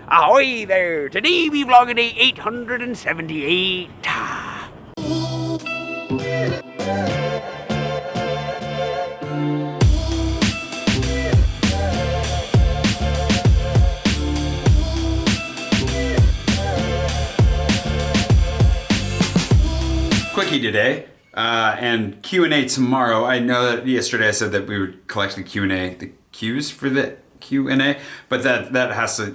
Ahoy there! Today we vlog day 878. Quickie today, and Q&A tomorrow. I know that yesterday I said that we would collect the Q&A, the Q's for the Q&A, but that has to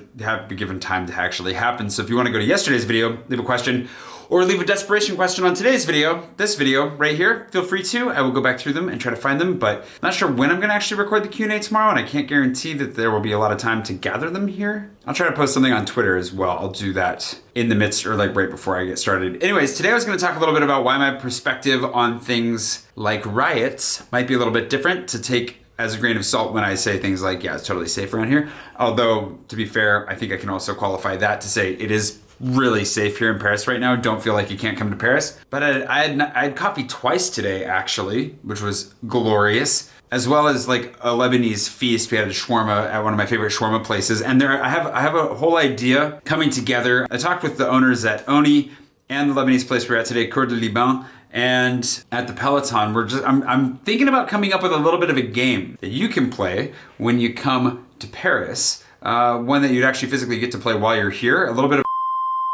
be given time to actually happen. So if you want to go to yesterday's video, leave a question, or leave a desperation question on today's video, this video right here, feel free to. I will go back through them and try to find them, but I'm not sure when I'm going to actually record the Q&A tomorrow, and I can't guarantee that there will be a lot of time to gather them here. I'll try to post something on Twitter as well. I'll do that in the midst or like right before I get started. Anyways, today I was going to talk a little bit about why my perspective on things like riots might be a little bit different, to take as a grain of salt when I say things like, yeah, it's totally safe around here. Although, to be fair, I think I can also qualify that to say it is really safe here in Paris right now. Don't feel like you can't come to Paris. But I had coffee twice today, actually, which was glorious, as well as like a Lebanese feast. We had a shawarma at one of my favorite shawarma places. And there, I have a whole idea coming together. I talked with the owners at Oni and the Lebanese place we're at today, Coeur de Liban. And at the Peloton, I'm thinking about coming up with a little bit of a game that you can play when you come to Paris. One that you'd actually physically get to play while you're here. A little bit of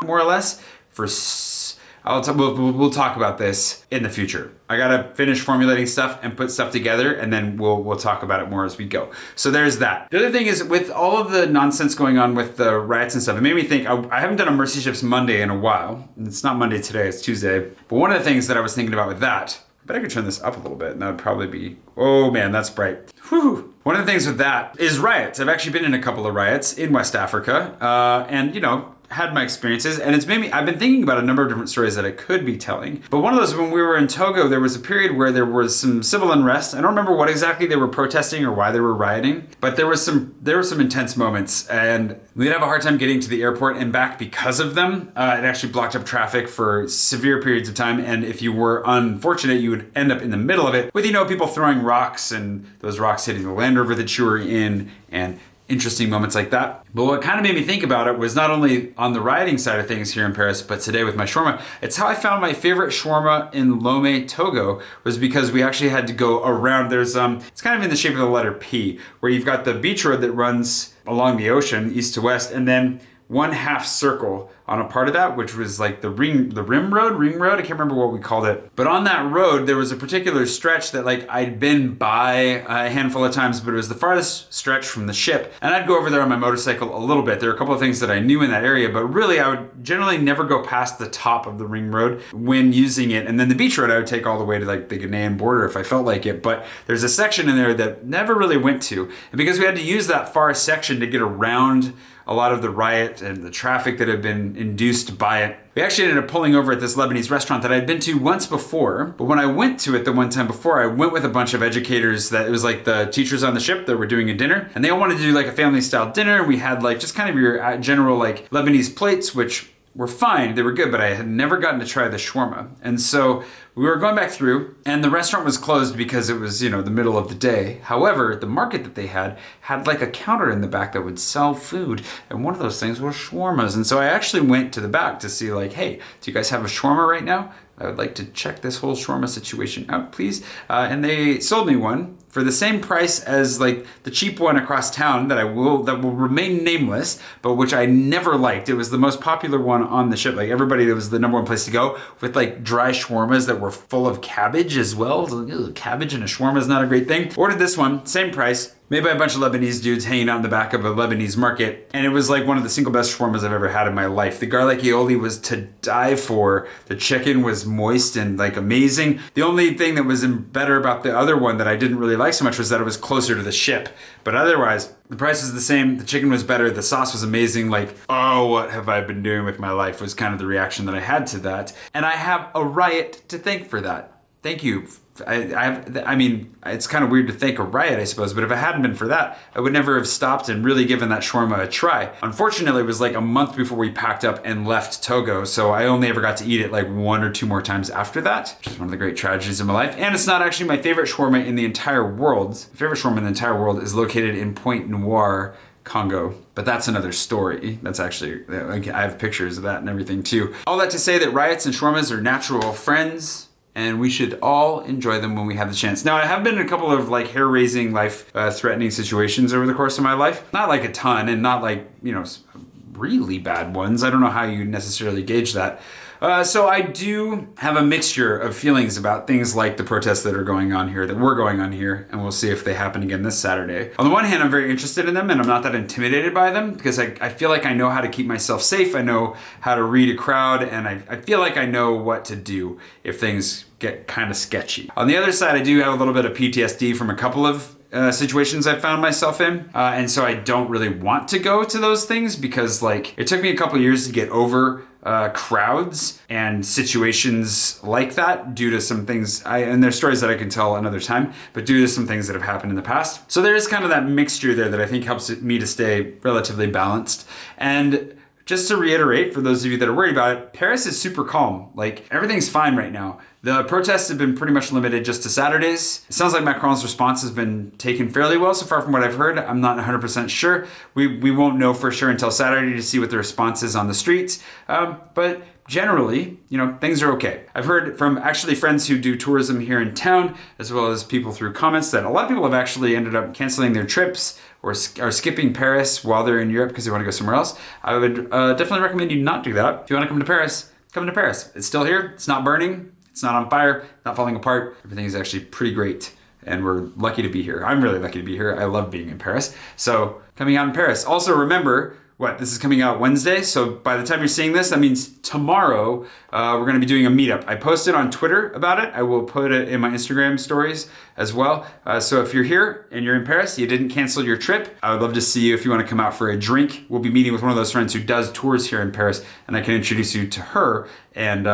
more or less. We'll talk about this in the future. I gotta finish formulating stuff and put stuff together, and then we'll talk about it more as we go. So there's that. The other thing is, with all of the nonsense going on with the riots and stuff, it made me think, I haven't done a Mercy Ships Monday in a while. It's not Monday today, it's Tuesday. But one of the things that I was thinking about with that, I bet I could turn this up a little bit, and that would probably be, oh man, that's bright. Whew. One of the things with that is riots. I've actually been in a couple of riots in West Africa, and you know, had my experiences, and it's made me, I've been thinking about a number of different stories that I could be telling. But one of those, when we were in Togo, there was a period where there was some civil unrest. I don't remember what exactly they were protesting or why they were rioting, but there were some intense moments, and we'd have a hard time getting to the airport and back because of them. It actually blocked up traffic for severe periods of time, and if you were unfortunate, you would end up in the middle of it with, you know, people throwing rocks and those rocks hitting the Land Rover that you were in, and interesting moments like that. But what kind of made me think about it was not only on the rioting side of things here in Paris, but today with my shawarma, it's how I found my favorite shawarma in Lomé, Togo, was because we actually had to go around. There's, it's kind of in the shape of the letter P, where you've got the beach road that runs along the ocean, east to west, and then one half circle on a part of that, which was like the ring road, I can't remember what we called it. But on that road, there was a particular stretch that like I'd been by a handful of times, but it was the farthest stretch from the ship. And I'd go over there on my motorcycle a little bit. There were a couple of things that I knew in that area, but really I would generally never go past the top of the ring road when using it. And then the beach road I would take all the way to like the Ghanaian border if I felt like it. But there's a section in there that never really went to. And because we had to use that far section to get around a lot of the riot and the traffic that had been induced by it, we actually ended up pulling over at this Lebanese restaurant that I'd been to once before. But when I went to it the one time before, I went with a bunch of educators that it was like the teachers on the ship that were doing a dinner, and they all wanted to do like a family style dinner. We had like just kind of your general like Lebanese plates, which were fine, they were good, but I had never gotten to try the shawarma. And so we were going back through, and the restaurant was closed because it was, you know, the middle of the day. However, the market that they had like a counter in the back that would sell food, and one of those things was shawarmas. And so I actually went to the back to see like, hey, do you guys have a shawarma right now? I would like to check this whole shawarma situation out, please. And they sold me one for the same price as like the cheap one across town that will remain nameless, but which I never liked. It was the most popular one on the ship. Like everybody, it was the number one place to go, with like dry shawarmas that were full of cabbage as well. So, like, cabbage in a shawarma is not a great thing. Ordered this one, same price, made by a bunch of Lebanese dudes hanging out in the back of a Lebanese market. And it was like one of the single best shawarmas I've ever had in my life. The garlic aioli was to die for. The chicken was moist and like amazing. The only thing that was better about the other one that I didn't really like so much was that it was closer to the ship. But otherwise, the price is the same. The chicken was better. The sauce was amazing. Like, oh, what have I been doing with my life was kind of the reaction that I had to that. And I have a riot to thank for that. Thank you. I mean, it's kind of weird to thank a riot, I suppose, but if it hadn't been for that, I would never have stopped and really given that shawarma a try. Unfortunately, it was like a month before we packed up and left Togo, so I only ever got to eat it like one or two more times after that, which is one of the great tragedies of my life. And it's not actually my favorite shawarma in the entire world. My favorite shawarma in the entire world is located in Pointe Noire, Congo. But that's another story. That's actually, I have pictures of that and everything too. All that to say that riots and shawarmas are natural friends, and we should all enjoy them when we have the chance. Now, I have been in a couple of like hair-raising, life-threatening situations over the course of my life. Not like a ton, and not like, you know, really bad ones. I don't know how you necessarily gauge that. So I do have a mixture of feelings about things like the protests that are going on here, that were going on here, and we'll see if they happen again this Saturday. On the one hand, I'm very interested in them, and I'm not that intimidated by them, because I feel like I know how to keep myself safe, I know how to read a crowd, and I feel like I know what to do if things get kind of sketchy. On the other side, I do have a little bit of PTSD from a couple of situations I found myself in, and so I don't really want to go to those things, because like it took me a couple years to get over crowds and situations like that due to some things, and there's stories that I can tell another time, but due to some things that have happened in the past. So there is kind of that mixture there that I think helps me to stay relatively balanced. And just to reiterate, for those of you that are worried about it, Paris is super calm. Like, everything's fine right now. The protests have been pretty much limited just to Saturdays. It sounds like Macron's response has been taken fairly well so far from what I've heard. I'm not 100% sure. We won't know for sure until Saturday to see what the response is on the streets. But generally, you know, things are okay. I've heard from actually friends who do tourism here in town, as well as people through comments, that a lot of people have actually ended up canceling their trips or are skipping Paris while they're in Europe because they want to go somewhere else. I would definitely recommend you not do that. If you want to come to Paris, come to Paris. It's still here. It's not burning. It's not on fire, not falling apart. Everything is actually pretty great, and we're lucky to be here. I'm really lucky to be here. I love being in Paris. So coming out in Paris. Also remember, this is coming out Wednesday, so by the time you're seeing this, that means tomorrow we're going to be doing a meetup. I posted on Twitter about it. I will put it in my Instagram stories as well. So if you're here and you're in Paris, you didn't cancel your trip, I would love to see you if you want to come out for a drink. We'll be meeting with one of those friends who does tours here in Paris, and I can introduce you to her. And